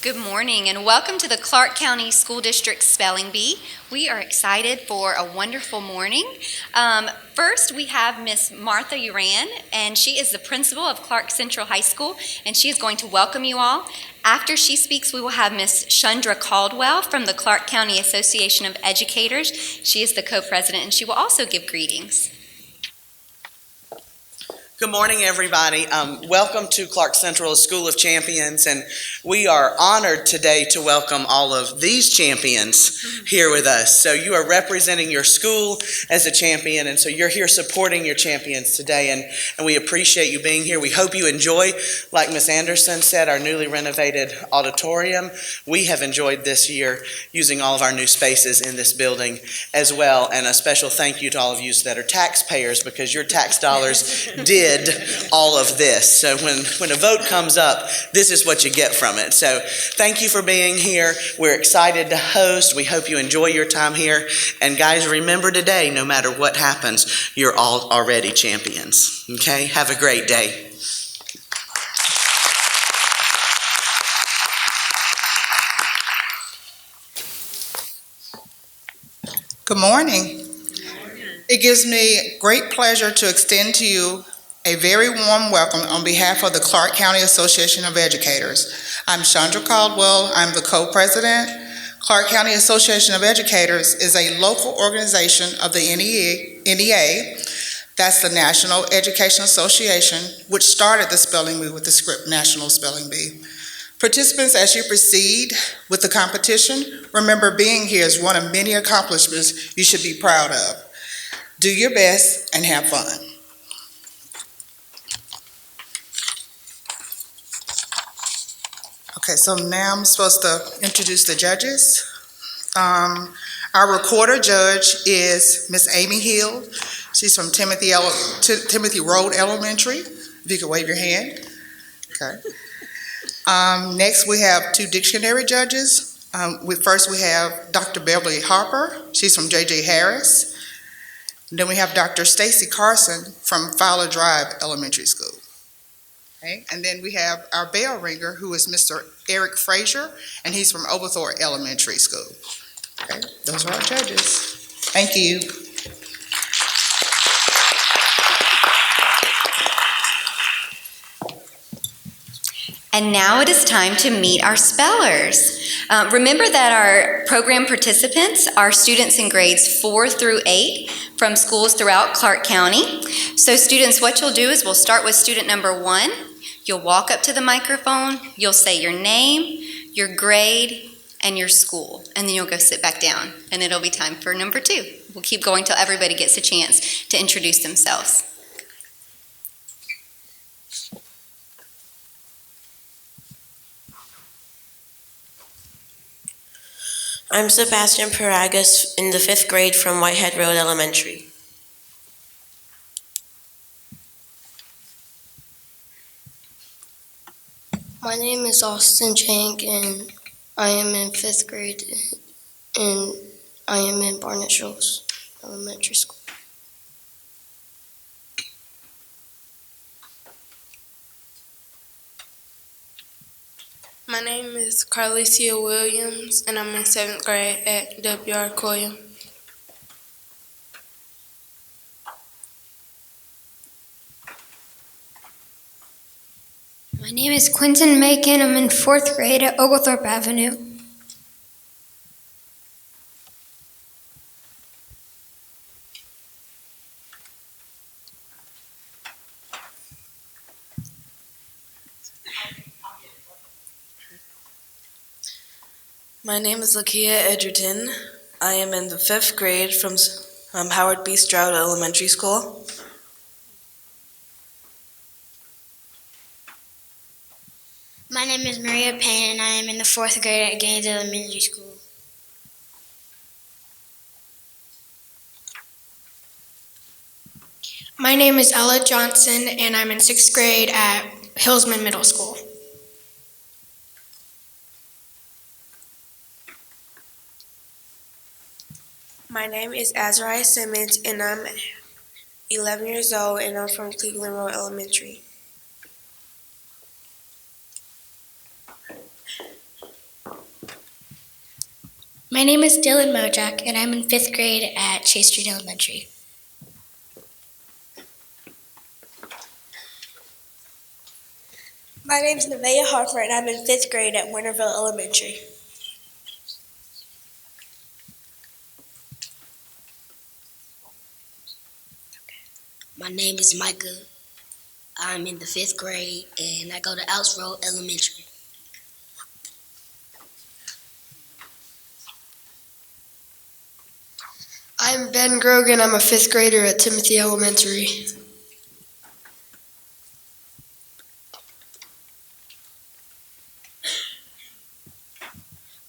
Good morning and welcome to the Clarke County School District Spelling Bee. We are excited for a wonderful morning. First, we have Miss Martha Uran, and she is the principal of Clarke Central High School, and she is going to welcome you all. After she speaks, we will have Miss Chandra Caldwell from the Clarke County Association of Educators. She is the co-president, and she will also give greetings. Good morning, everybody. Welcome to Clarke Central School of Champions, and we are honored today to welcome all of these champions here with us. So you are representing your school as a champion, and so you're here supporting your champions today, and we appreciate you being here. We hope you enjoy, like Ms. Anderson said, our newly renovated auditorium. We have enjoyed this year using all of our new spaces in this building as well, and a special thank you to all of you that are taxpayers, because your tax dollars did all of this. So when a vote comes up, this is what you get from it. So thank you for being here. We're excited to host. We hope you enjoy your time here. And guys, remember today, no matter what happens, you're all already champions. Okay? Have a great day. Good morning. It gives me great pleasure to extend to you a very warm welcome on behalf of the Clarke County Association of Educators. I'm Chandra Caldwell. I'm the co-president. Clarke County Association of Educators is a local organization of the NEA. That's the National Education Association, which started the spelling bee with the script National Spelling Bee. Participants, as you proceed with the competition, remember being here is one of many accomplishments you should be proud of. Do your best and have fun. Okay, so now I'm supposed to introduce the judges. Our recorder judge is Miss Amy Hill. She's from Timothy Road Elementary. If you could wave your hand. Okay. Next, we have two dictionary judges. First, we have Dr. Beverly Harper. She's from J.J. Harris. And then we have Dr. Stacy Carson from Fowler Drive Elementary School. Okay. And then we have our bell ringer, who is Mr. Eric Frazier, and he's from Oglethorpe Elementary School. Okay. Those are our judges. Thank you. And now it is time to meet our spellers. Remember that our program participants are students in grades 4 through 8 from schools throughout Clarke County. So students, what you'll do is we'll start with student number 1. You'll walk up to the microphone, you'll say your name, your grade, and your school, and then you'll go sit back down, and it'll be time for number 2. We'll keep going till everybody gets a chance to introduce themselves. I'm Sebastian Paragas in the 5th grade from Whitehead Road Elementary. My name is Austin Chank, and I am in 5th grade, and I am in Barnett Shoals Elementary School. My name is Carlicia Williams, and I'm in 7th grade at W.R. Coyam. My name is Quentin Macon. I'm in 4th grade at Oglethorpe Avenue. My name is Lakia Edgerton. I am in the 5th grade from Howard B. Stroud Elementary School. My name is Maria Payne, and I am in the 4th grade at Gaines Elementary School. My name is Ella Johnson, and I'm in 6th grade at Hillsman Middle School. My name is Azariah Simmons, and I'm 11 years old, and I'm from Cleveland Road Elementary. My name is Dylan Mojak, and I'm in 5th grade at Chase Street Elementary. My name is Nevaeh Harper, and I'm in 5th grade at Winterville Elementary. My name is Micah. I'm in the 5th grade, and I go to Outs Road Elementary. I'm Ben Grogan. I'm a 5th grader at Timothy Elementary.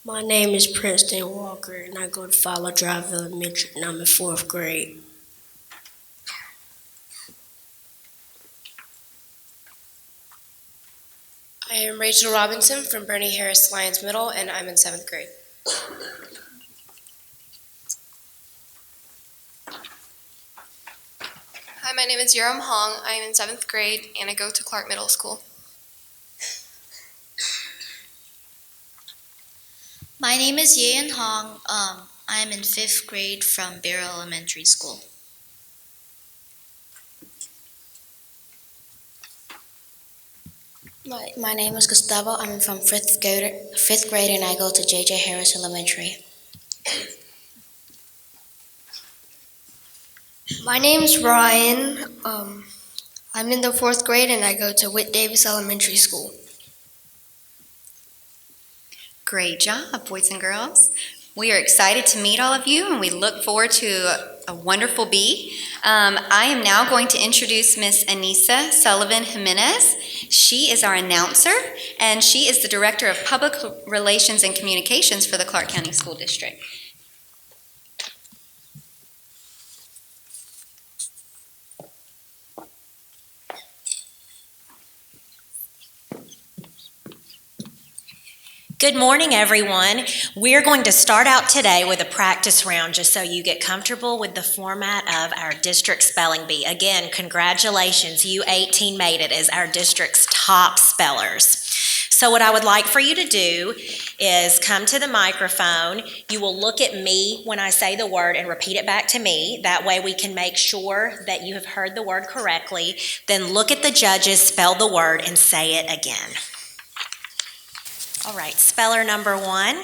My name is Princeton Walker, and I go to Fowler Drive Elementary, and I'm in 4th grade. I am Rachel Robinson from Bernie Harris Lyons Middle, and I'm in 7th grade. Hi, my name is Yeram Hong. I am in 7th grade, and I go to Clarke Middle School. My name is Yean Hong. I'm in 5th grade from Barrow Elementary School. My name is Gustavo. I'm from 5th grade, and I go to J.J. Harris Elementary. My name's Ryan. I'm in the 4th grade, and I go to Whit Davis Elementary School. Great job, boys and girls. We are excited to meet all of you, and we look forward to a wonderful bee. I am now going to introduce Miss Anissa Sullivan Jimenez. She is our announcer, and she is the Director of Public Relations and Communications for the Clarke County School District. Good morning, everyone. We're going to start out today with a practice round just so you get comfortable with the format of our district spelling bee. Again, congratulations, you 18 made it as our district's top spellers. So what I would like for you to do is come to the microphone. You will look at me when I say the word and repeat it back to me. That way we can make sure that you have heard the word correctly. Then look at the judges, spell the word, and say it again. All right, speller number 1.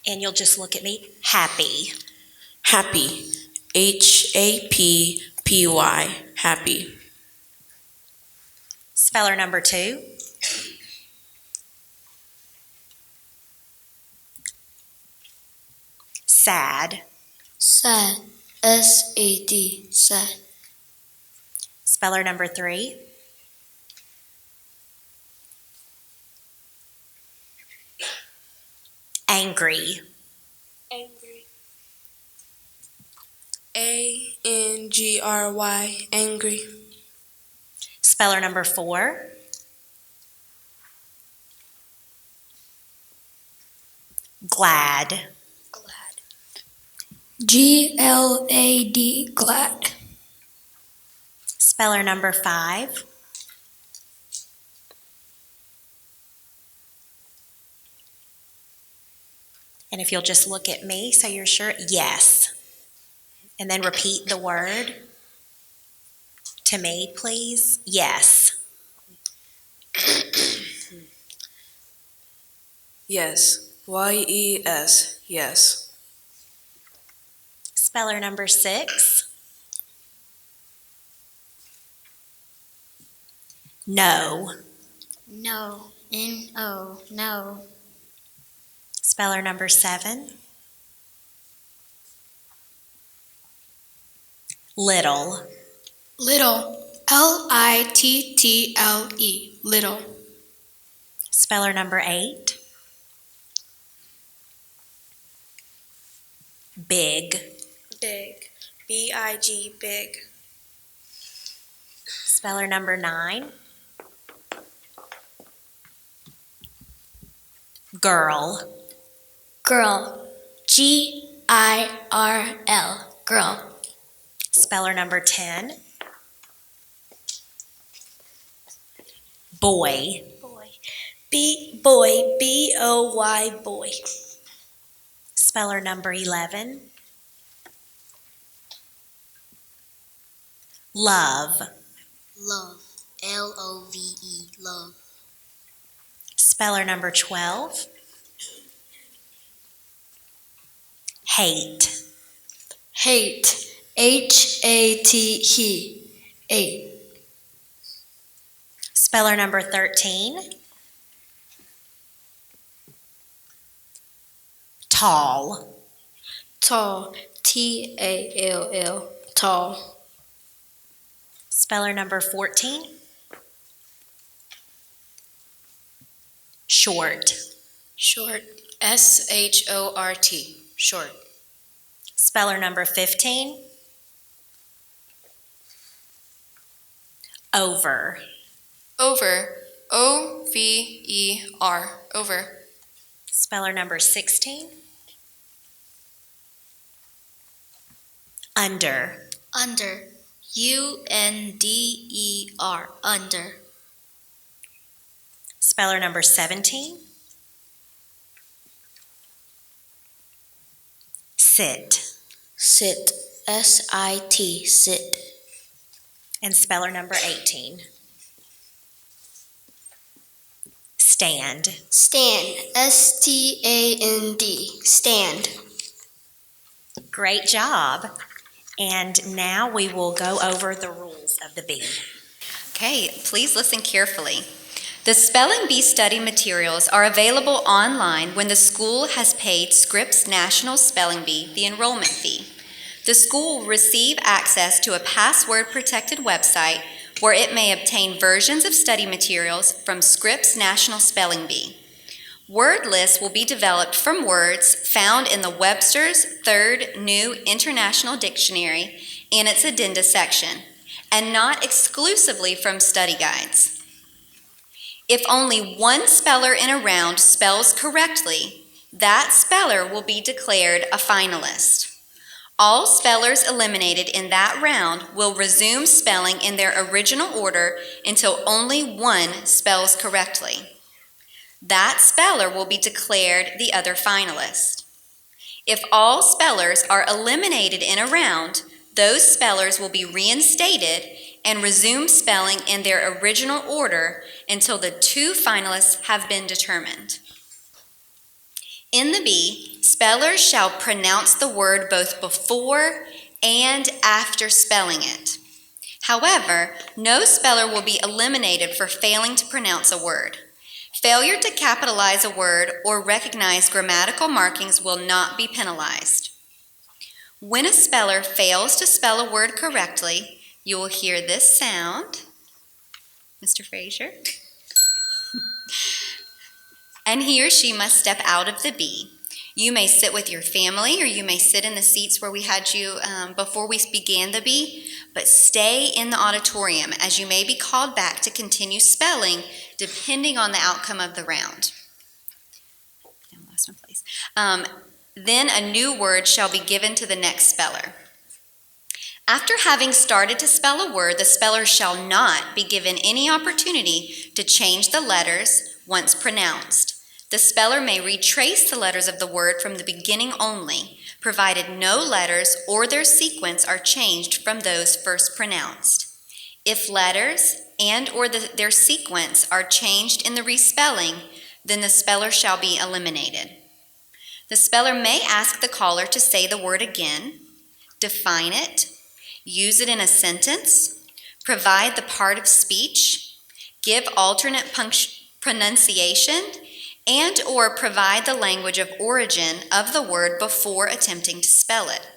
And you'll just look at me. Happy. Happy. Happy. Happy. Speller number 2. Sad. Sad. S-A-D. Sad. Speller number 3. Angry. Angry. A-N-G-R-Y. Angry. Speller number 4. Glad. G-L-A-D, glad. Speller number 5. And if you'll just look at me so you're sure, yes. And then repeat the word to me, please. Yes. Yes. Y-E-S. Yes. Speller number 6. No. No. N-O. No. Speller number 7. Little. Little. L-I-T-T-L-E. Little. Speller number 8. Big. Big. B-I-G. Big. Speller number 9. Girl. Girl. G-I-R-L. Girl. Speller number 10. Boy. Boy, B-O-Y, boy. Speller number 11. Love. Love. L-O-V-E. Love. Speller number 12. Hate. Hate. H-A-T-E. Hate. Speller number 13. Tall. Tall. T-A-L-L. Tall. Speller number 14. Short. Short. S-H-O-R-T. Short. Speller number 15. Over. Over. O-V-E-R. Over. Speller number 16. Under. Under. U-N-D-E-R. Under. Speller number 17. Sit. Sit. S-I-T. Sit. And speller number 18. Stand. Stand. S-T-A-N-D. Stand. Great job. And now we will go over the rules of the bee. Okay, please listen carefully. The Spelling Bee study materials are available online when the school has paid Scripps National Spelling Bee the enrollment fee. The school will receive access to a password-protected website where it may obtain versions of study materials from Scripps National Spelling Bee. Word lists will be developed from words found in the Webster's Third New International Dictionary and its addenda section, and not exclusively from study guides. If only one speller in a round spells correctly, that speller will be declared a finalist. All spellers eliminated in that round will resume spelling in their original order until only one spells correctly. That speller will be declared the other finalist. If all spellers are eliminated in a round, those spellers will be reinstated and resume spelling in their original order until the two finalists have been determined. In the bee, spellers shall pronounce the word both before and after spelling it. However, no speller will be eliminated for failing to pronounce a word. Failure to capitalize a word or recognize grammatical markings will not be penalized. When a speller fails to spell a word correctly, you will hear this sound. Mr. Frazier. And he or she must step out of the bee. You may sit with your family, or you may sit in the seats where we had you before we began the bee, but stay in the auditorium as you may be called back to continue spelling depending on the outcome of the round. I lost my place. Then a new word shall be given to the next speller. After having started to spell a word, the speller shall not be given any opportunity to change the letters once pronounced. The speller may retrace the letters of the word from the beginning only, provided no letters or their sequence are changed from those first pronounced. If letters and or their sequence are changed in the respelling, then the speller shall be eliminated. The speller may ask the caller to say the word again, define it, use it in a sentence, provide the part of speech, give alternate pronunciation, and or provide the language of origin of the word before attempting to spell it.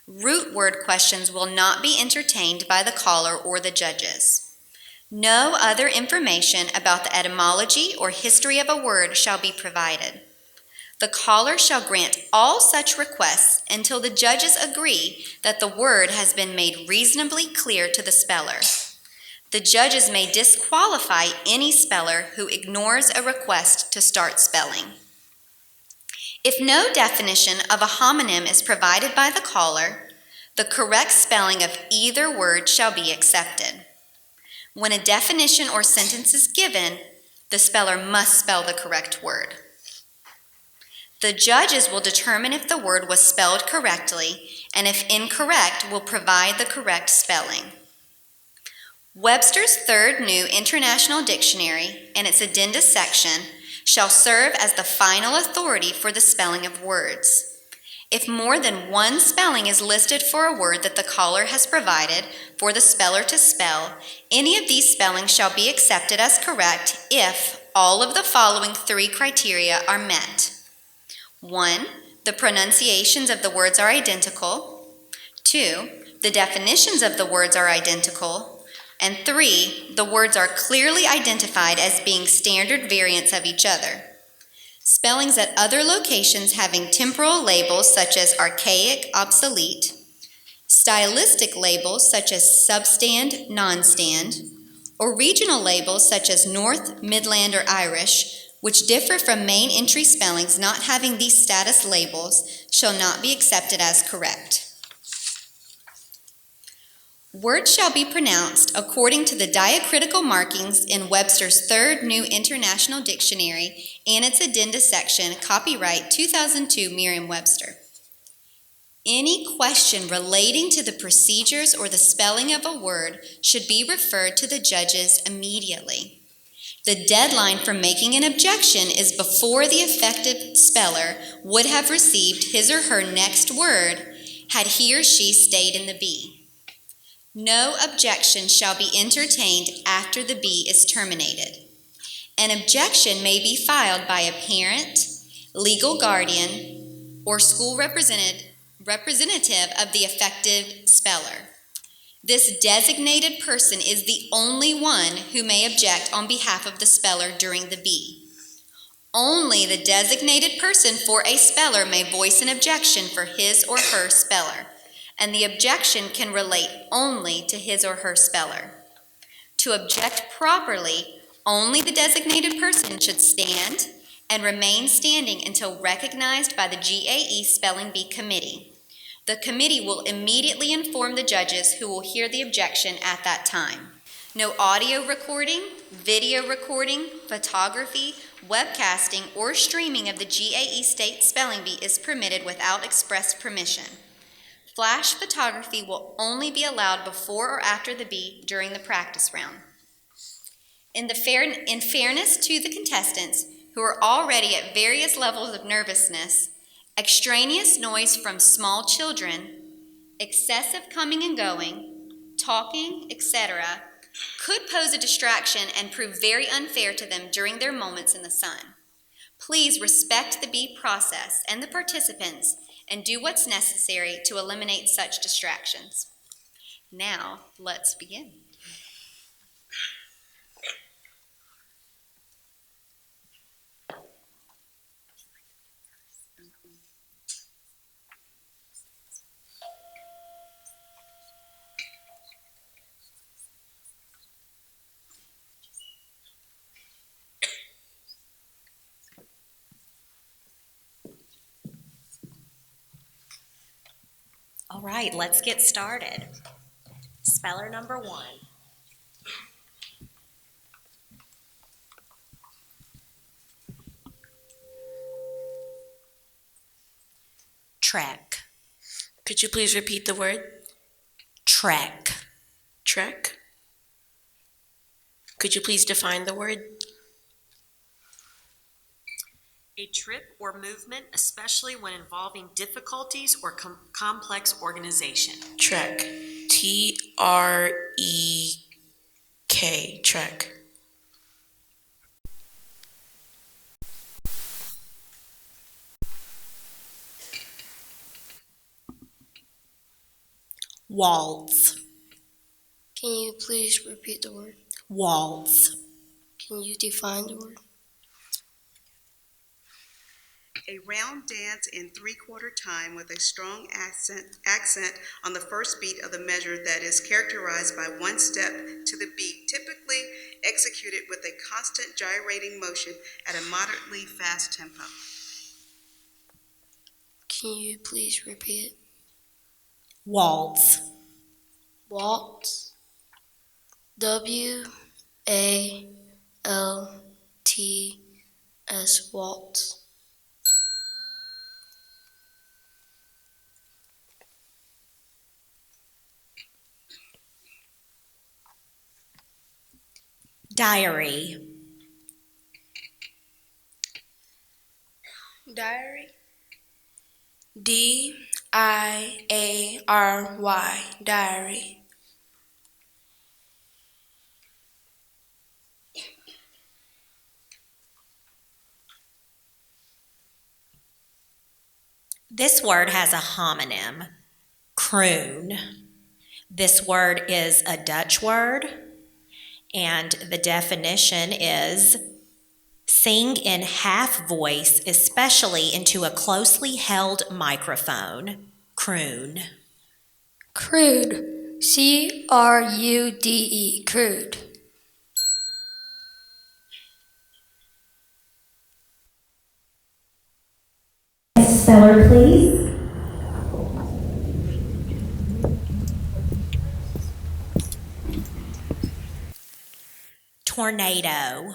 Root word questions will not be entertained by the caller or the judges. No other information about the etymology or history of a word shall be provided. The caller shall grant all such requests until the judges agree that the word has been made reasonably clear to the speller. The judges may disqualify any speller who ignores a request to start spelling. If no definition of a homonym is provided by the caller, the correct spelling of either word shall be accepted. When a definition or sentence is given, the speller must spell the correct word. The judges will determine if the word was spelled correctly, and if incorrect, will provide the correct spelling. Webster's Third New International Dictionary and its addenda section shall serve as the final authority for the spelling of words. If more than one spelling is listed for a word that the caller has provided for the speller to spell, any of these spellings shall be accepted as correct if all of the following three criteria are met. 1, the pronunciations of the words are identical. 2, the definitions of the words are identical. And 3, the words are clearly identified as being standard variants of each other. Spellings at other locations having temporal labels such as archaic, obsolete, stylistic labels such as substand, non-stand, or regional labels such as North, Midland, or Irish, which differ from main entry spellings not having these status labels, shall not be accepted as correct. Words shall be pronounced according to the diacritical markings in Webster's Third New International Dictionary and its addenda section, copyright 2002 Merriam-Webster. Any question relating to the procedures or the spelling of a word should be referred to the judges immediately. The deadline for making an objection is before the affected speller would have received his or her next word had he or she stayed in the B. No objection shall be entertained after the B is terminated. An objection may be filed by a parent, legal guardian, or school representative of the affected speller. This designated person is the only one who may object on behalf of the speller during the B. Only the designated person for a speller may voice an objection for his or her speller, and the objection can relate only to his or her speller. To object properly, only the designated person should stand and remain standing until recognized by the GAE Spelling Bee Committee. The committee will immediately inform the judges who will hear the objection at that time. No audio recording, video recording, photography, webcasting, or streaming of the GAE State Spelling Bee is permitted without express permission. Flash photography will only be allowed before or after the bee during the practice round. In fairness to the contestants, who are already at various levels of nervousness, extraneous noise from small children, excessive coming and going, talking, etc., could pose a distraction and prove very unfair to them during their moments in the sun. Please respect the bee process and the participants and do what's necessary to eliminate such distractions. Now, let's begin. All right, let's get started. Speller number 1. Trek. Could you please repeat the word? Trek. Trek. Could you please define the word? A trip or movement, especially when involving difficulties or complex organization. Trek. Trek. Trek. Waltz. Can you please repeat the word? Waltz. Can you define the word? A round dance in three-quarter time with a strong accent on the first beat of the measure that is characterized by one step to the beat, typically executed with a constant gyrating motion at a moderately fast tempo. Can you please repeat it? Waltz. Waltz. WALTS, waltz. Diary. Diary. DIARY. Diary. This word has a homonym, croon. This word is a Dutch word, and the definition is sing in half voice, especially into a closely held microphone. Croon. Crude. CRUDE. Crude. Speller, please. Tornado.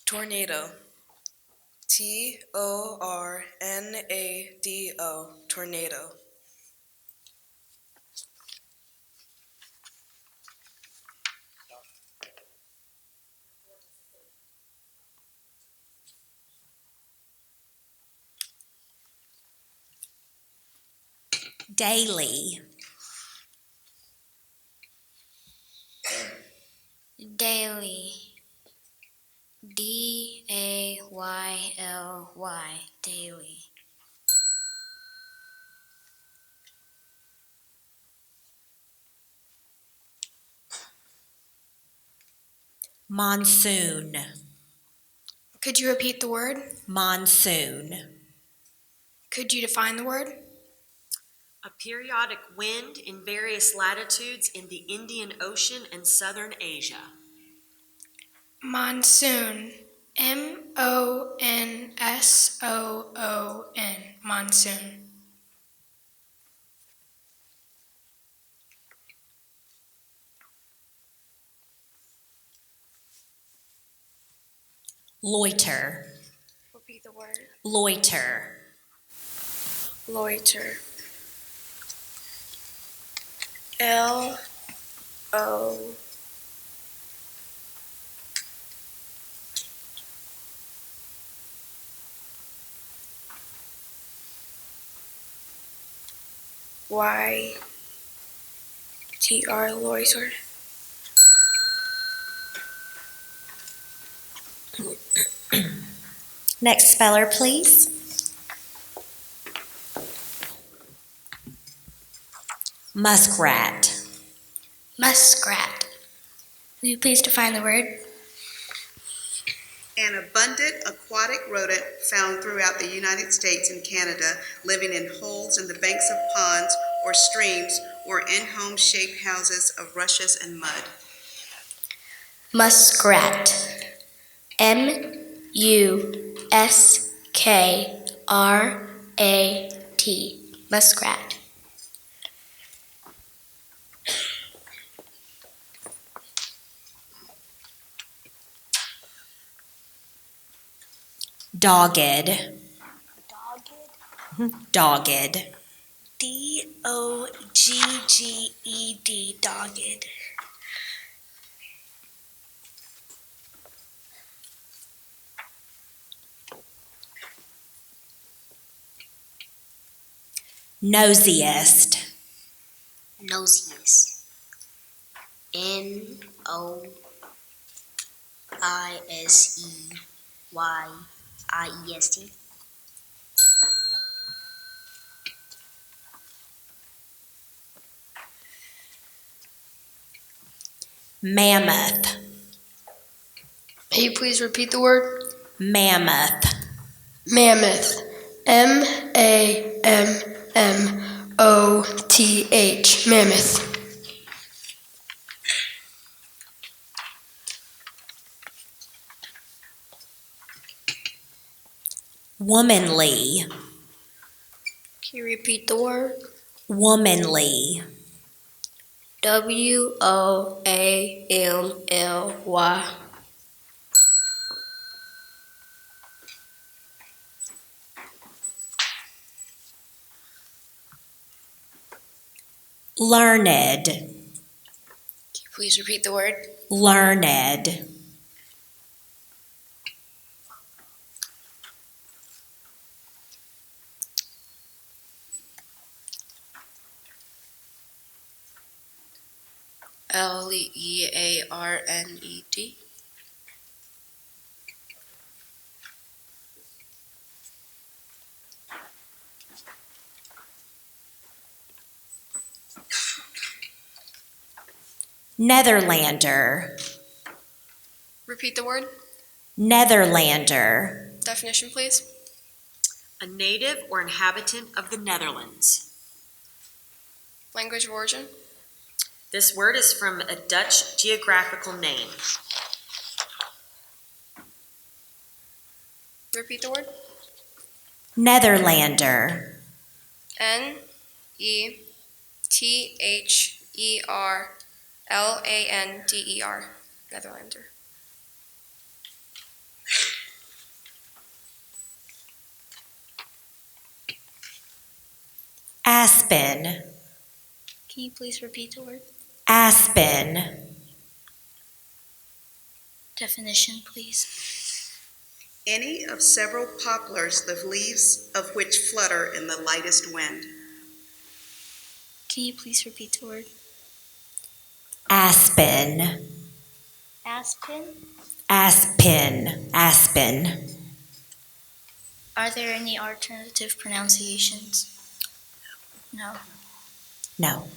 Tornado. TORNADO. Tornado. Daily. Daily. DAYLY. Daily. Monsoon. Could you repeat the word? Monsoon. Could you define the word? A periodic wind in various latitudes in the Indian Ocean and southern Asia. Monsoon. MONSOON. Monsoon. Loiter. Repeat the word. Loiter. Loiter. LO. YTR. Loiter. Next speller, please. Muskrat. Muskrat. Will you please define the word? An abundant aquatic rodent found throughout the United States and Canada, living in holes in the banks of ponds or streams or in home-shaped houses of rushes and mud. Muskrat. MUSKRAT. Muskrat. Dogged. Dogged. DOGGED. Dogged. Nosiest. Nosiest. NOISEYIEST. Mammoth. May you please repeat the word? Mammoth. Mammoth. MAMMOTH. Mammoth. Womanly. Can you repeat the word? Womanly. WOAMLY. Learned. Can you please repeat the word? Learned. LEARNED. Netherlander. Repeat the word. Netherlander. Definition, please. A native or inhabitant of the Netherlands. Language of origin. This word is from a Dutch geographical name. Repeat the word. Netherlander. NETHERLANDER. Netherlander. Aspen. Can you please repeat the word? Aspen. Definition, please. Any of several poplars, the leaves of which flutter in the lightest wind. Can you please repeat the word? Aspen. Aspen. Aspen. Aspen. Are there any alternative pronunciations? No. No.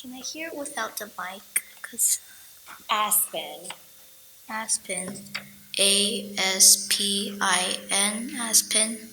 Can I hear it without the mic? Because Aspen. Aspen. ASPIN. Aspen.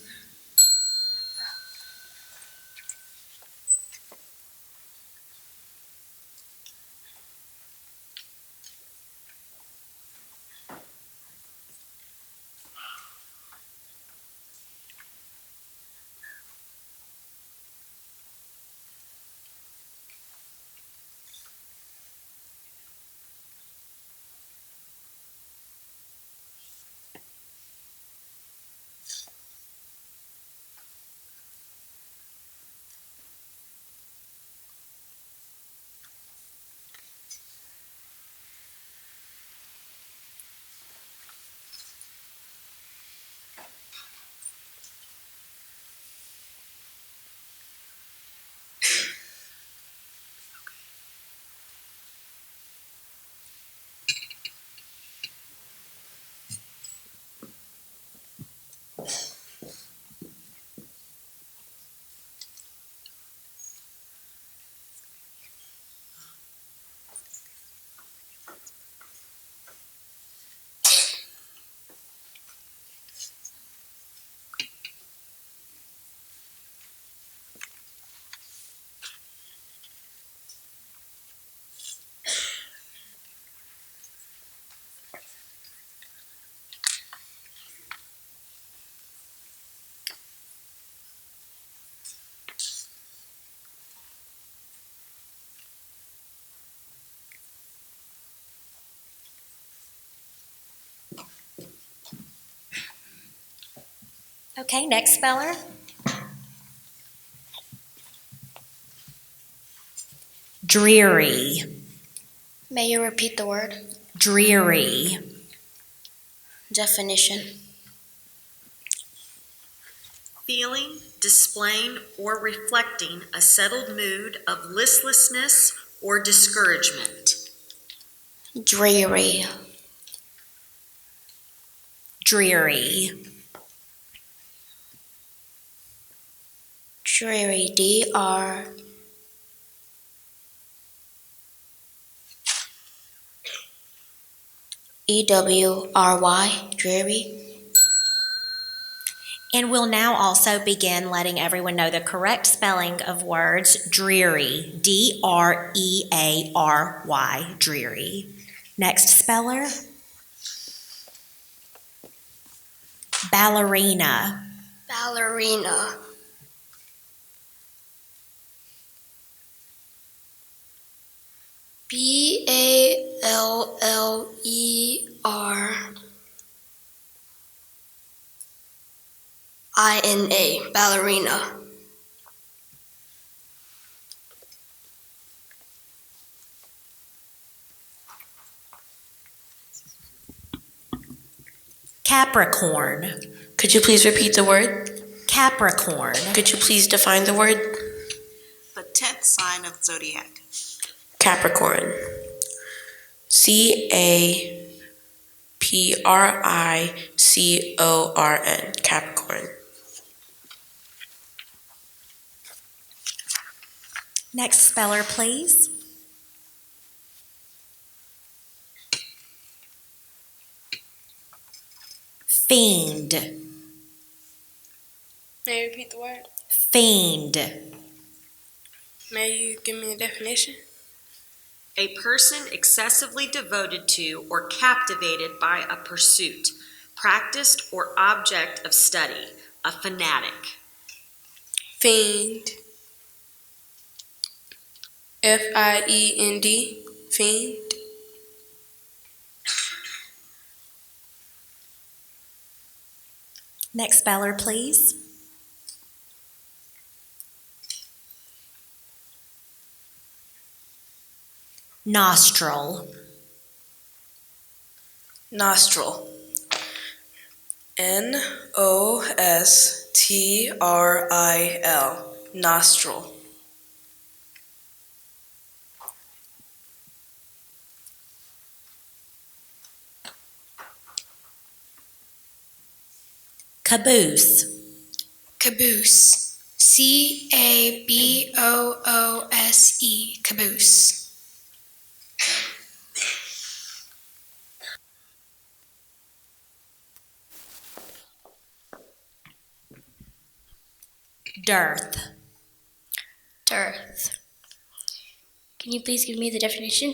Okay, next speller. Dreary. May you repeat the word? Dreary. Definition. Feeling, displaying, or reflecting a settled mood of listlessness or discouragement. Dreary. Dreary. Dreary. DR. EWRY. Dreary. And we'll now also begin letting everyone know the correct spelling of words dreary. DREARY. Dreary. Next speller. Ballerina. Ballerina. BALLERINA, ballerina. Capricorn. Could you please repeat the word? Capricorn. Could you please define the word? The 10th sign of zodiac. Capricorn. CAPRICORN. Capricorn. Next speller, please. Fiend. May you repeat the word? Fiend. May you give me a definition? A person excessively devoted to or captivated by a pursuit, practiced or object of study, a fanatic. Fiend. FIEND. Fiend. Next speller, please. Nostril. Nostril. NOSTRIL. Nostril. Caboose. Caboose. CABOOSE. Caboose. Dearth. Dearth. Can you please give me the definition?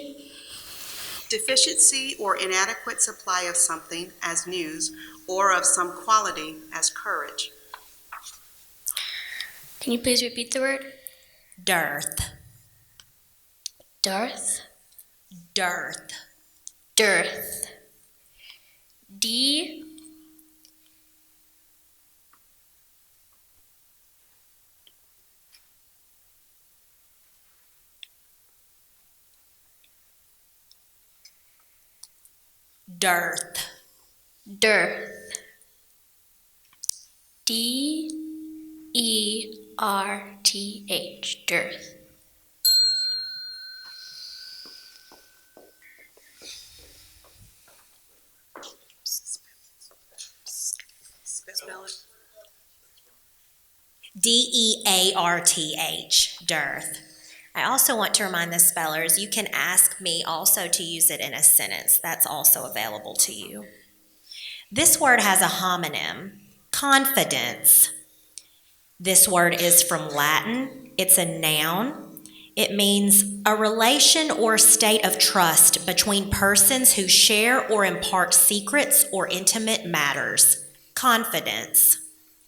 Deficiency or inadequate supply of something as news, or of some quality as courage. Can you please repeat the word? Dearth. Dearth. Dearth. Dearth. D. Dearth. Dearth. DERTH. Dearth. Spell it. DEARTH. Dearth. I also want to remind the spellers you can ask me also to use it in a sentence. That's also available to you. This word has a homonym, confidence. This word is from Latin. It's a noun. It means a relation or state of trust between persons who share or impart secrets or intimate matters. Confidence.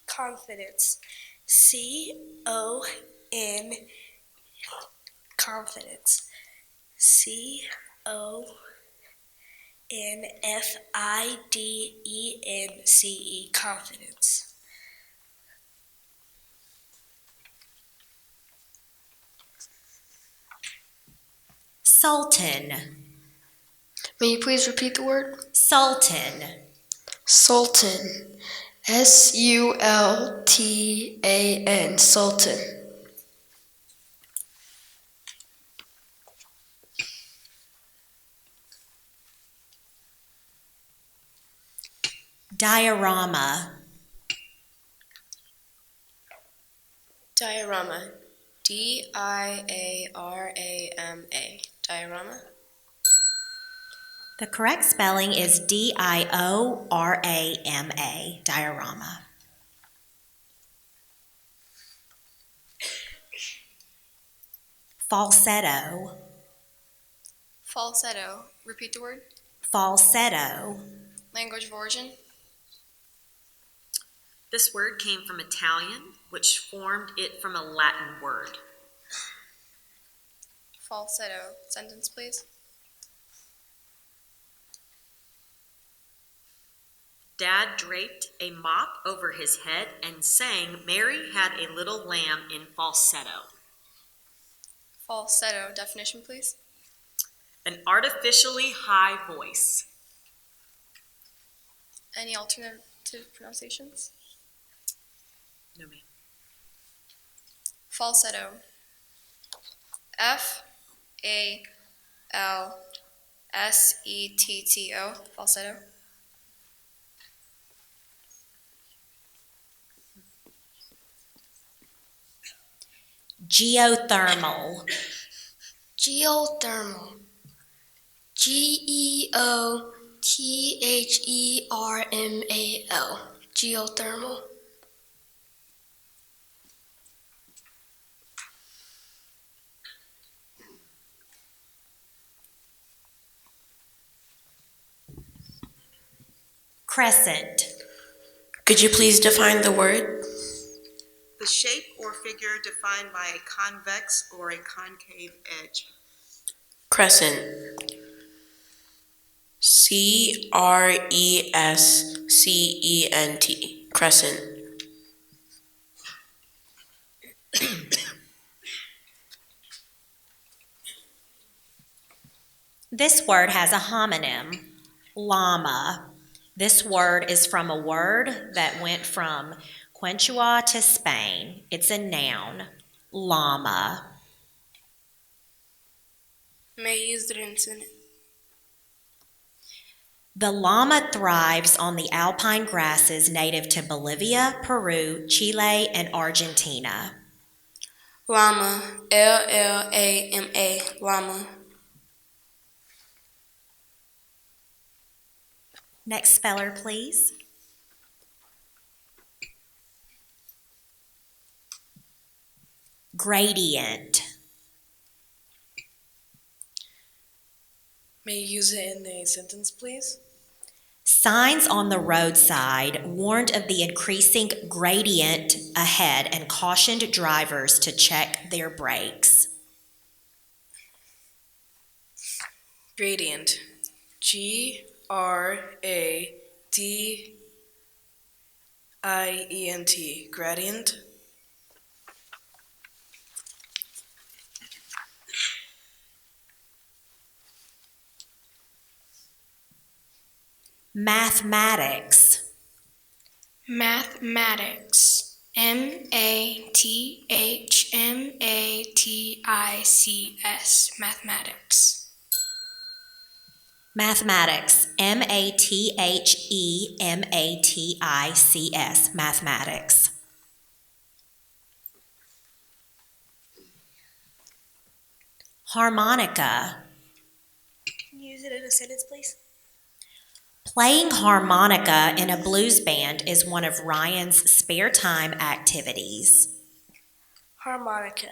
Confidence. CON. Confidence. CONFIDENCE. Confidence. Sultan. May you please repeat the word? Sultan. Sultan. SULTAN. Sultan. Diorama. Diorama. DIARAMA. Diorama. The correct spelling is DIORAMA. Diorama. Falsetto. Falsetto. Repeat the word. Falsetto. Language of origin. This word came from Italian, which formed it from a Latin word. Falsetto. Sentence, please. Dad draped a mop over his head and sang, "Mary had a little lamb," in falsetto. Falsetto. Definition, please. An artificially high voice. Any alternative pronunciations? No, ma'am. Falsetto. Falsetto. Falsetto. Geothermal. Geothermal. Geothermal. Geothermal. Crescent. Could you please define the word? The shape or figure defined by a convex or a concave edge. Crescent. Crescent. Crescent. This word has a homonym, llama. This word is from a word that went from Quechua to Spain. It's a noun, llama. May I use the incident? The llama thrives on the alpine grasses native to Bolivia, Peru, Chile, and Argentina. Llama. L-L-A-M-A. Llama. Next speller, please. Gradient. May you use it in a sentence, please? Signs on the roadside warned of the increasing gradient ahead and cautioned drivers to check their brakes. Gradient. Gradient. Gradient. Mathematics. Mathematics. Mathematics. Mathematics. Mathematics. Mathematics. Mathematics. Harmonica. Can you use it in a sentence, please? Playing harmonica in a blues band is one of Ryan's spare time activities. Harmonica.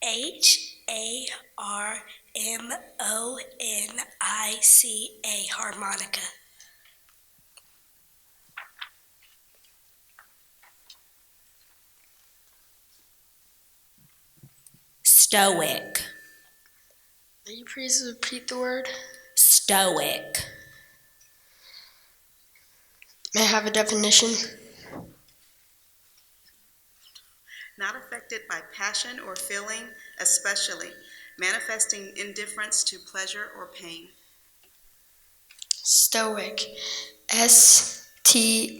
Harmonica. Harmonica. Stoic. Will you please repeat the word? Stoic. May I have a definition? Not affected by passion or feeling, especially manifesting indifference to pleasure or pain. Stoic. S-T-O-E-I-C.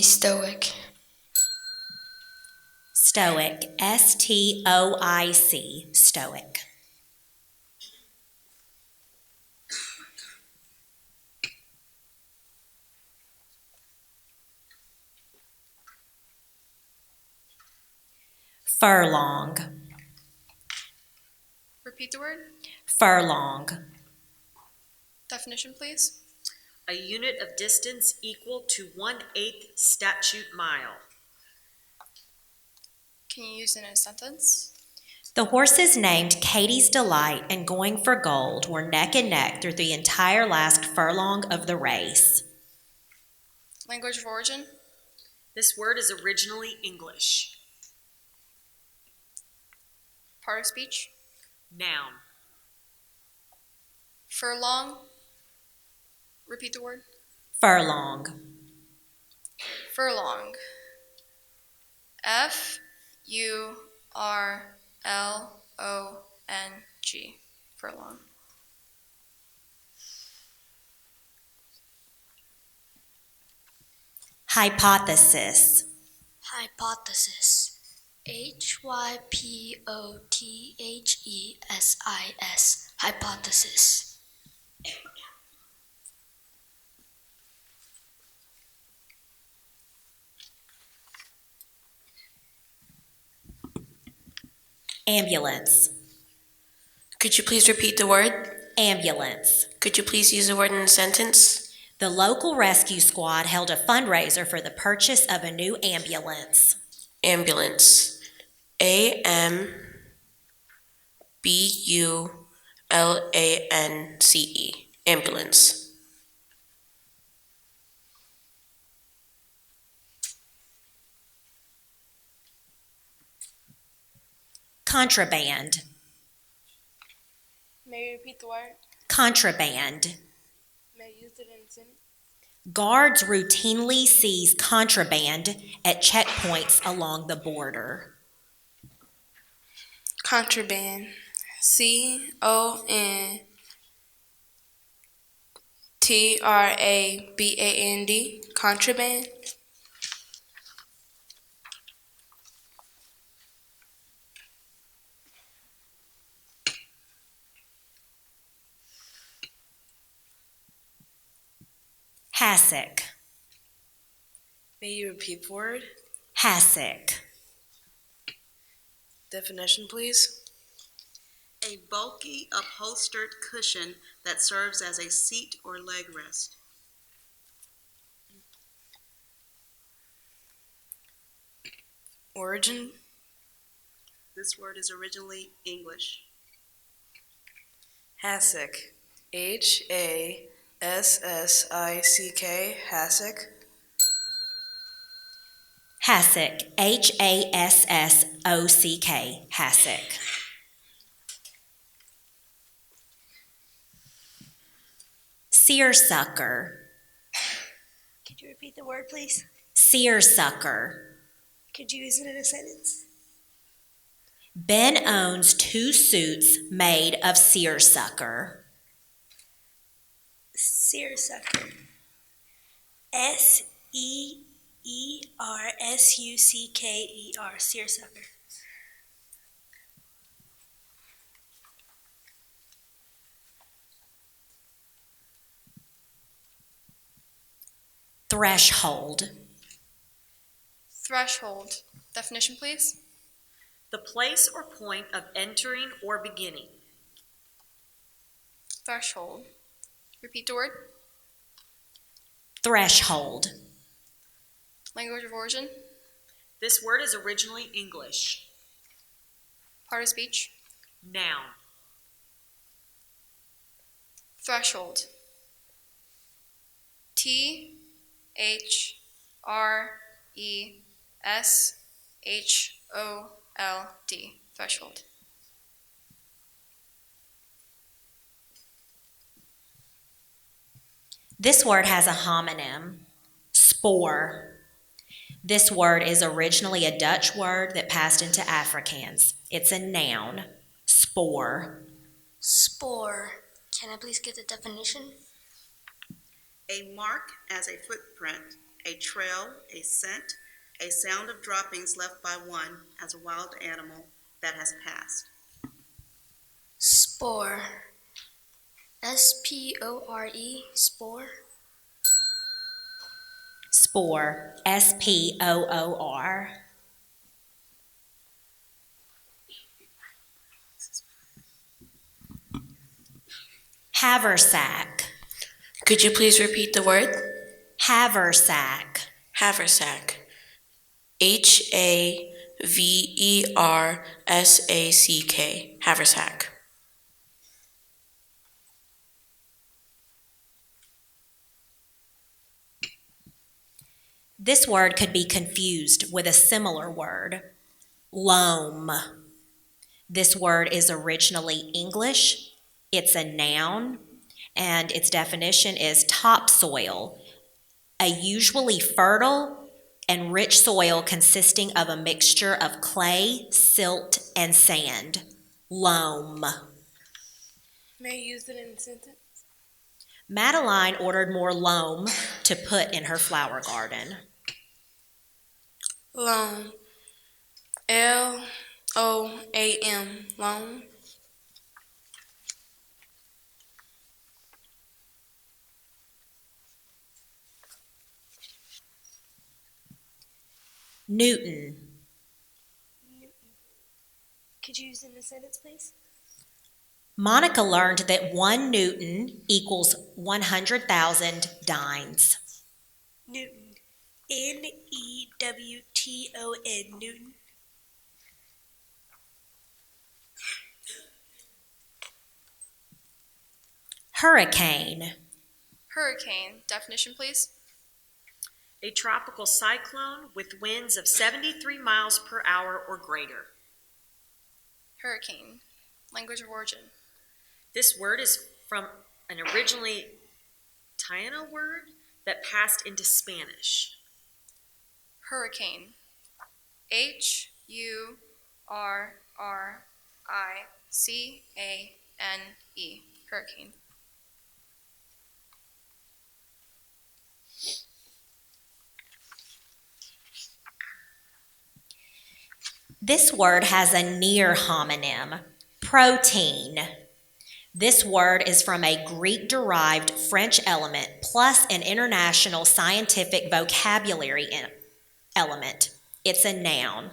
Stoic. Stoic. S-T-O-I-C. Stoic. Furlong. Repeat the word. Furlong. Definition, please. A unit of distance equal to 1/8 statute mile. Can you use it in a sentence? The horses named Katie's Delight and Going for Gold were neck and neck through the entire last furlong of the race. Language of origin. This word is originally English. Part of speech. Noun. Furlong. Repeat the word. Furlong. Furlong. Furlong. Furlong. Hypothesis. Hypothesis. Hypothesis. Hypothesis. Ambulance. Could you please repeat the word? Ambulance. Could you please use the word in a sentence? The local rescue squad held a fundraiser for the purchase of a new ambulance. Ambulance. AMBULANCE. Ambulance. Contraband. May you repeat the word? Contraband. May you use it in a sentence? Guards routinely seize contraband at checkpoints along the border. Contraband. CONTRABAND. Contraband. Hassock. May you repeat the word? Hassock. Definition, please. A bulky upholstered cushion that serves as a seat or leg rest. Origin. This word is originally English. Hassock. HASSICK. Hassock. Hassock. HASSOCK. Hassock. Seersucker. Could you repeat the word, please? Seersucker. Could you use it in a sentence? Ben owns 2 suits made of seersucker. Seersucker. SEERSUCKER. Seersucker. Threshold. Threshold. Definition, please. The place or point of entering or beginning. Threshold. Repeat the word. Threshold. Language of origin. This word is originally English. Part of speech. Noun. Threshold. THRESHOLD. Threshold. This word has a homonym. Spoor. This word is originally a Dutch word that passed into Afrikaans. It's a noun. Spoor. Spore. Can I please get the definition? A mark as a footprint, a trail, a scent, a sound of droppings left by one as a wild animal that has passed. Spore. SPORE. Spore. Spoor. SPOOR. Haversack. Could you please repeat the word? Haversack. Haversack. HAVERSACK. Haversack. This word could be confused with a similar word. Loam. This word is originally English. It's a noun, and its definition is topsoil, a usually fertile and rich soil consisting of a mixture of clay, silt, and sand. Loam. May I use it in a sentence? Madeline ordered more loam to put in her flower garden. Loam. Loam. Loam. Newton. Could you use it in a sentence, please? Monica learned that 1 Newton equals 100,000 dynes. Newton. Newton. Newton. Hurricane. Hurricane. Definition, please. A tropical cyclone with winds of 73 miles per hour or greater. Hurricane. Language of origin. This word is from an originally Taino word that passed into Spanish. Hurricane. Hurricane. Hurricane. This word has a near homonym, protein. This word is from a Greek-derived French element plus an international scientific vocabulary element. It's a noun.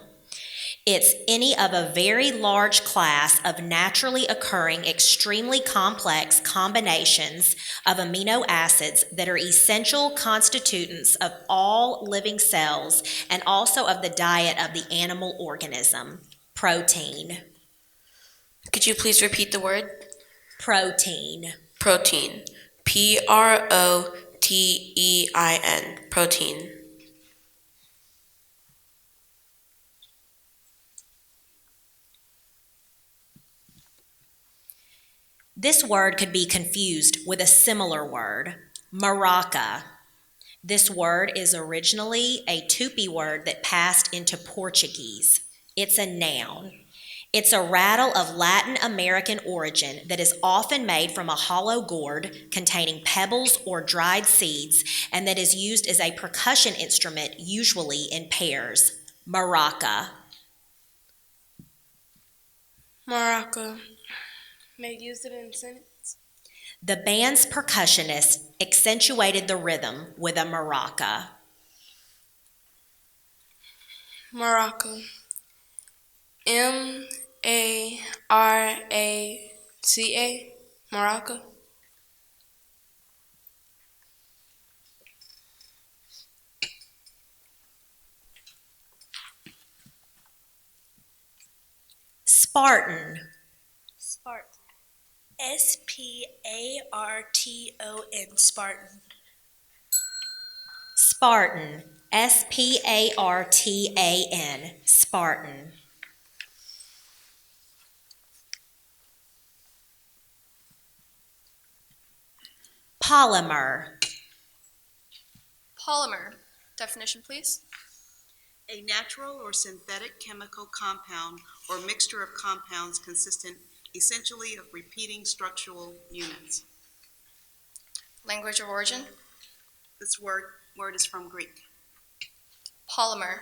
It's any of a very large class of naturally occurring extremely complex combinations of amino acids that are essential constituents of all living cells and also of the diet of the animal organism. Protein. Could you please repeat the word? Protein. Protein. Protein. Protein. This word could be confused with a similar word, maraca. This word is originally a Tupi word that passed into Portuguese. It's a noun. It's a rattle of Latin American origin that is often made from a hollow gourd containing pebbles or dried seeds and that is used as a percussion instrument, usually in pairs. Maraca. Maraca. May I use it in a sentence? The band's percussionist accentuated the rhythm with a maraca. Maraca. Maraca. Maraca. Spartan. Spartan. Sparton. Spartan. Spartan. Spartan. Spartan. Polymer. Polymer. Definition, please. A natural or synthetic chemical compound or mixture of compounds consistent essentially of repeating structural units. Language of origin. This word is from Greek. Polymer.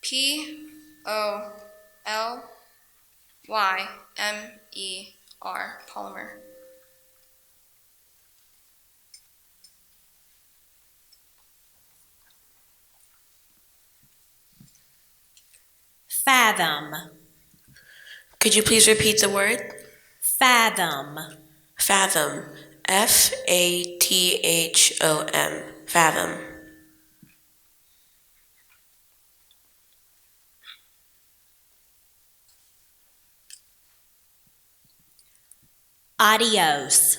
Polymer. Polymer. Fathom. Could you please repeat the word? Fathom. Fathom. Fathom. Fathom. Adios.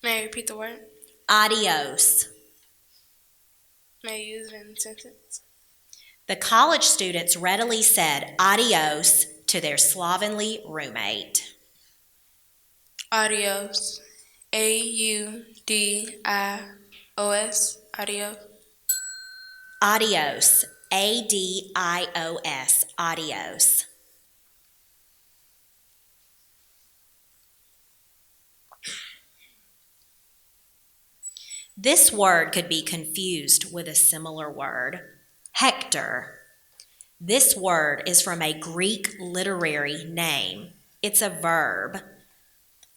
May I repeat the word? Adios. May I use it in a sentence? The college students readily said adios to their slovenly roommate. Adios. A-U-D-I-O-S. Adios. Adios. A-D-I-O-S. Adios. This word could be confused with a similar word, Hector. This word is from a Greek literary name. It's a verb.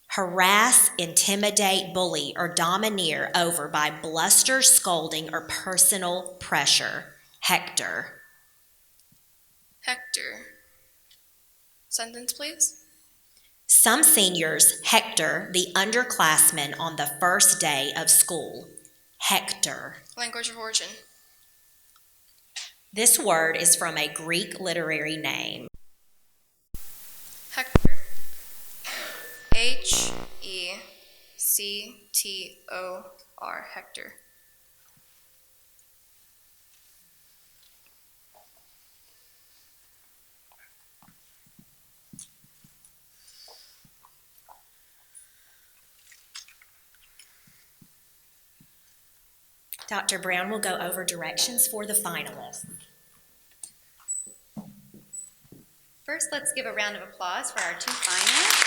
Harass, intimidate, bully, or domineer over by bluster, scolding, or personal pressure. Hector. Hector. Sentence, please. Some seniors hector the underclassmen on the first day of school. Hector. Language of origin. This word is from a Greek literary name. Hector. H-E-C-T-O-R. Hector. Dr. Brown will go over directions for the finalists. First, let's give a round of applause for our 2 finalists.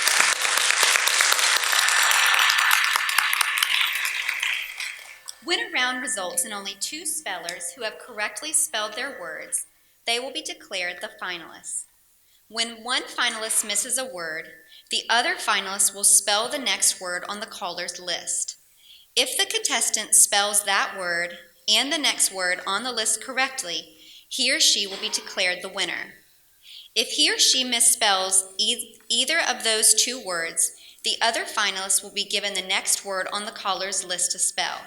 When a round results in only 2 spellers who have correctly spelled their words, they will be declared the finalists. When one finalist misses a word, the other finalist will spell the next word on the caller's list. If the contestant spells that word and the next word on the list correctly, he or she will be declared the winner. If he or she misspells either of those 2 words, the other finalist will be given the next word on the caller's list to spell.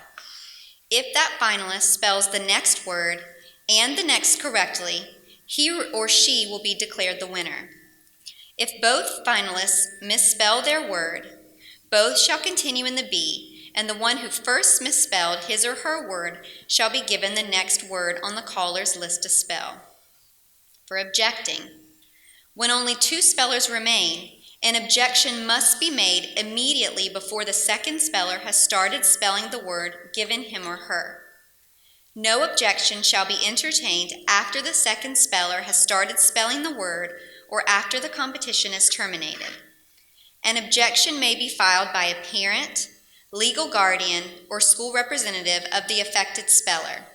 If that finalist spells the next word and the next correctly, he or she will be declared the winner. If both finalists misspell their word, both shall continue in the B, and the one who first misspelled his or her word shall be given the next word on the caller's list to spell. For objecting, when only 2 spellers remain, an objection must be made immediately before the second speller has started spelling the word given him or her. No objection shall be entertained after the second speller has started spelling the word or after the competition is terminated. An objection may be filed by a parent, legal guardian, or school representative of the affected speller.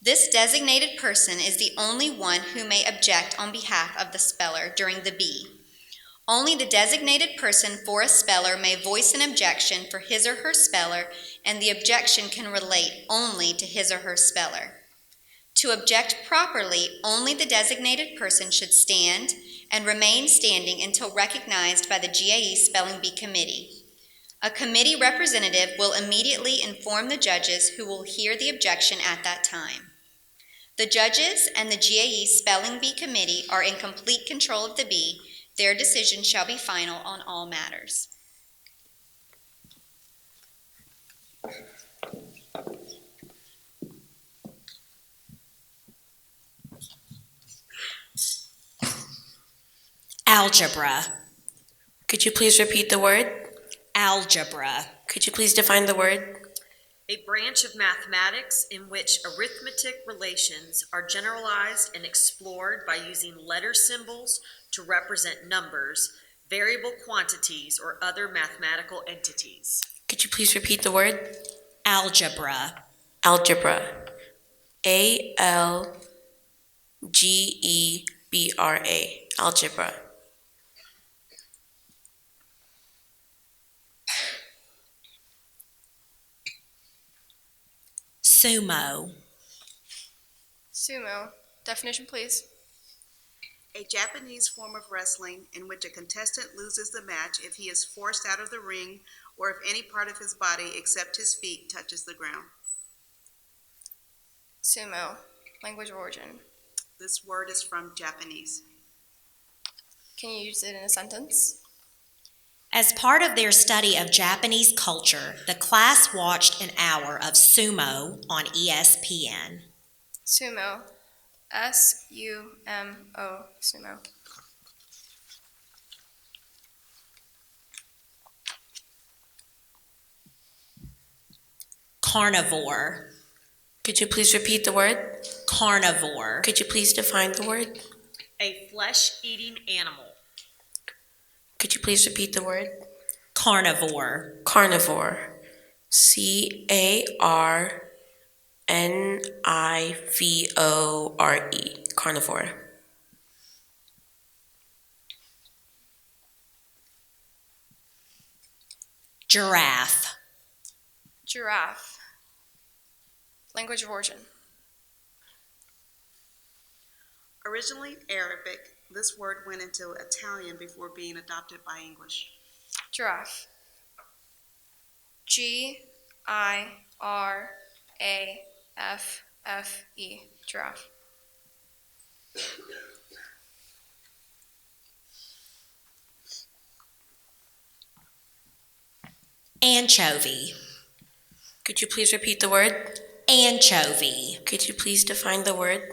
This designated person is the only one who may object on behalf of the speller during the B. Only the designated person for a speller may voice an objection for his or her speller, and the objection can relate only to his or her speller. To object properly, only the designated person should stand and remain standing until recognized by the GAE Spelling Bee Committee. A committee representative will immediately inform the judges who will hear the objection at that time. The judges and the GAE Spelling Bee Committee are in complete control of the bee. Their decision shall be final on all matters. Algebra. Could you please repeat the word? Algebra. Could you please define the word? A branch of mathematics in which arithmetic relations are generalized and explored by using letter symbols to represent numbers, variable quantities, or other mathematical entities. Could you please repeat the word? Algebra. Algebra. A-L-G-E-B-R-A. Algebra. Sumo. Sumo. Definition, please. A Japanese form of wrestling in which a contestant loses the match if he is forced out of the ring or if any part of his body except his feet touches the ground. Sumo. Language of origin. This word is from Japanese. Can you use it in a sentence? As part of their study of Japanese culture, the class watched an hour of sumo on ESPN. Sumo. S-U-M-O, sumo. Carnivore. Could you please repeat the word? Carnivore. Could you please define the word? A flesh-eating animal. Could you please repeat the word? Carnivore. Carnivore. C-A-R-N-I-V-O-R-E. Carnivore. Giraffe. Giraffe. Language of origin. Originally Arabic, this word went into Italian before being adopted by English. Giraffe. G-I-R-A-F-F-E. Giraffe. Anchovy. Could you please repeat the word? Anchovy. Could you please define the word?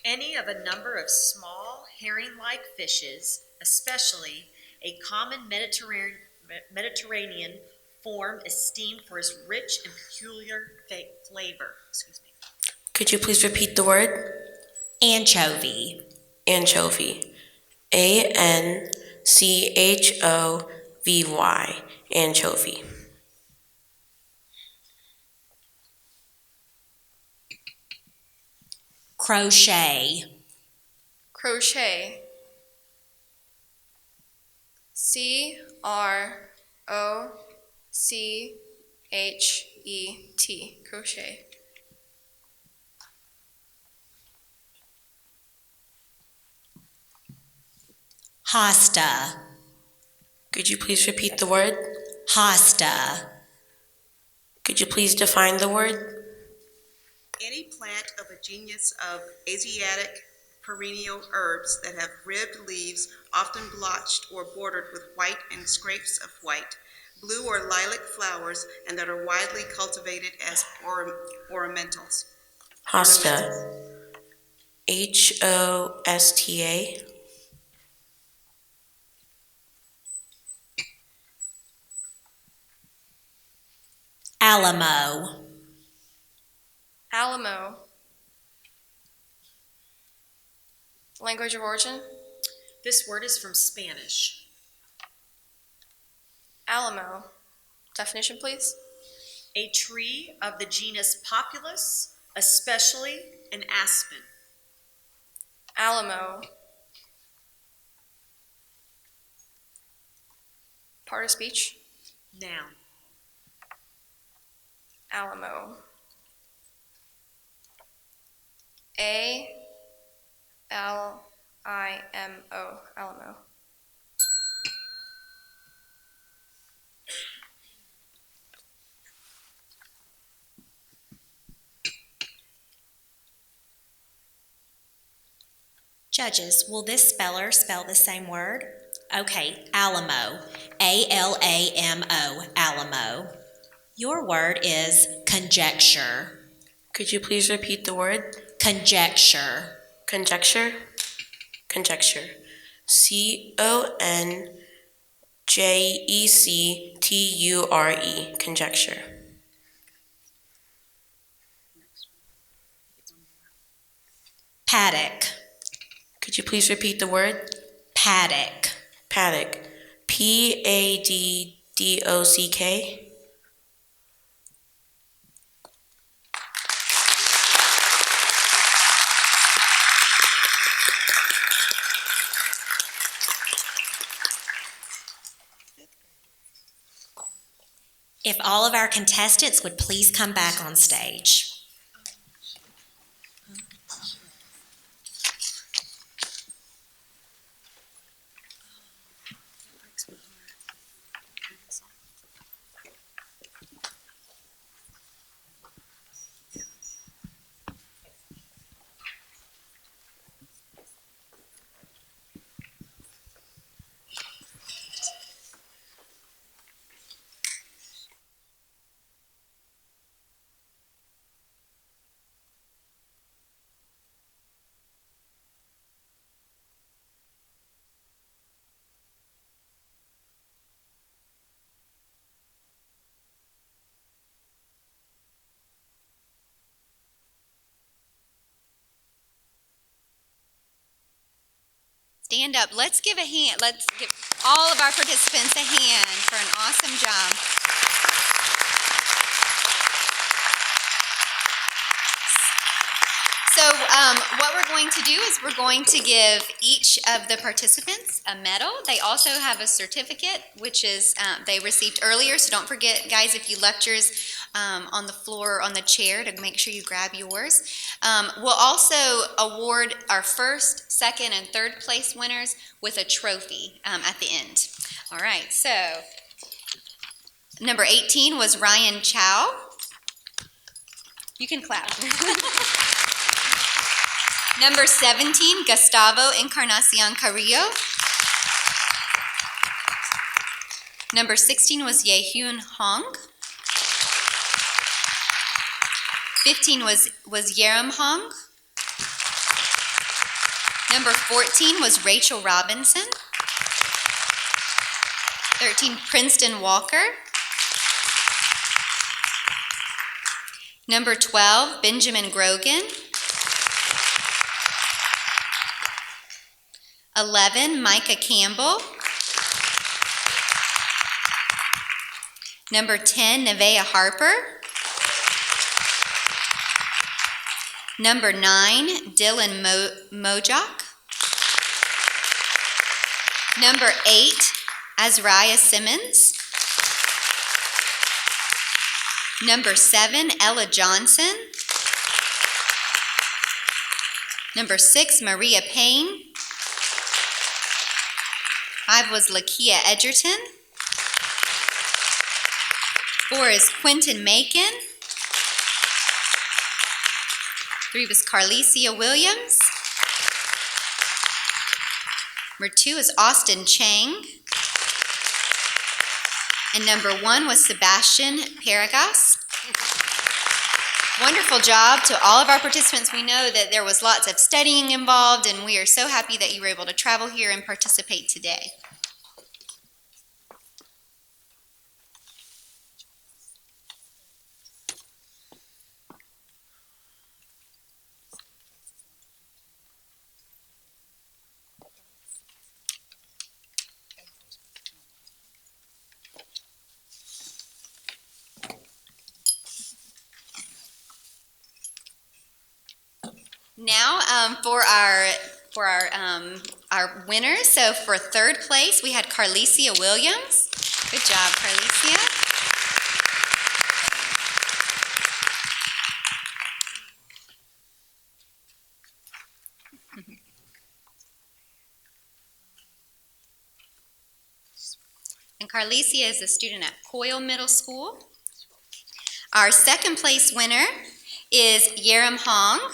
Any of a number of small herring-like fishes, especially a common Mediterranean form esteemed for its rich and peculiar flavor. Could you please repeat the word? Anchovy. Anchovy. A-N-C-H-O-V-Y. Anchovy. Crochet. Crochet. C-R-O-C-H-E-T. Crochet. Hosta. Could you please repeat the word? Hosta. Could you please define the word? Any plant of a genus of Asiatic perennial herbs that have ribbed leaves, often blotched or bordered with white and scrapes of white, blue or lilac flowers, and that are widely cultivated as ornamentals. Hosta. H-O-S-T-A. Alamo. Alamo. Language of origin? This word is from Spanish. Alamo. Definition, please. A tree of the genus Populus, especially an aspen. Alamo. Part of speech? Noun. Alamo. A-L-I-M-O. Alamo. Judges, will this speller spell the same word? Okay, Alamo. A-L-A-M-O. Alamo. Your word is conjecture. Could you please repeat the word? Conjecture. Conjecture. Conjecture. C-O-N-J-E-C-T-U-R-E. Conjecture. Paddock. Could you please repeat the word? Paddock. Paddock. P-A-D-D-O-C-K. If all of our contestants would please come back on stage. stand up. Let's give a hand. Let's give all of our participants a hand for an awesome job. So what we're going to do is we're going to give each of the participants a medal. They also have a certificate, which is they received earlier. So don't forget, guys, if you left yours on the floor or on the chair, to make sure you grab yours. We'll also award our first, second, and third place winners with a trophy at the end. All right, so number 18 was Ryan Chow. You can clap. Number 17, Gustavo Encarnacion Carrillo. Number 16 was Yehyun Hong. 15 was Yeram Hong. Number 14 was Rachel Robinson. 13, Princeton Walker. Number 12, Benjamin Grogan. 11, Micah Campbell. Number 10, Nevaeh Harper. Number 9, Dylan Mojok. Number 8, Azariah Simmons. Number 7, Ella Johnson. Number 6, Maria Payne. 5 was Lakia Edgerton. 4 is Quentin Macon. 3 was Carlicia Williams. Number 2 is Austin Chang. And number 1 was Sebastian Paragas. Wonderful job to all of our participants. We know that there was lots of studying involved, and we are so happy that you were able to travel here and participate today. Now for our winners. So for third place, we had Carlicia Williams. Good job, Carlicia. And Carlicia is a student at Coyle Middle School. Our second place winner is Yeram Hong.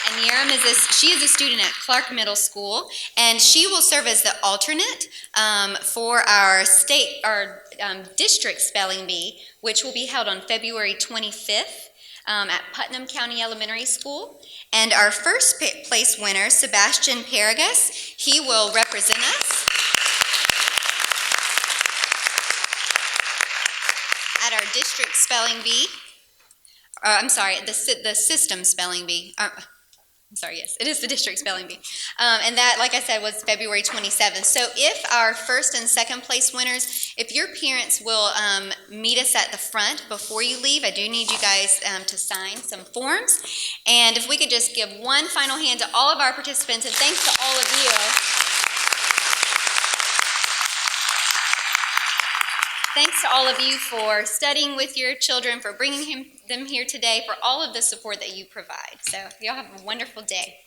And Yeram she is a student at Clarke Middle School, and she will serve as the alternate for our district spelling bee, which will be held on February 25th at Putnam County Elementary School. And our first place winner, Sebastian Paragas, he will represent us at our district spelling bee. I'm sorry, the system spelling bee. I'm sorry, yes, it is the district spelling bee. And that, like I said, was February 27th. So if our first and second place winners, if your parents will meet us at the front before you leave, I do need you guys to sign some forms. And if we could just give one final hand to all of our participants, and thanks to all of you. Thanks to all of you for studying with your children, for bringing them here today, for all of the support that you provide. So y'all have a wonderful day.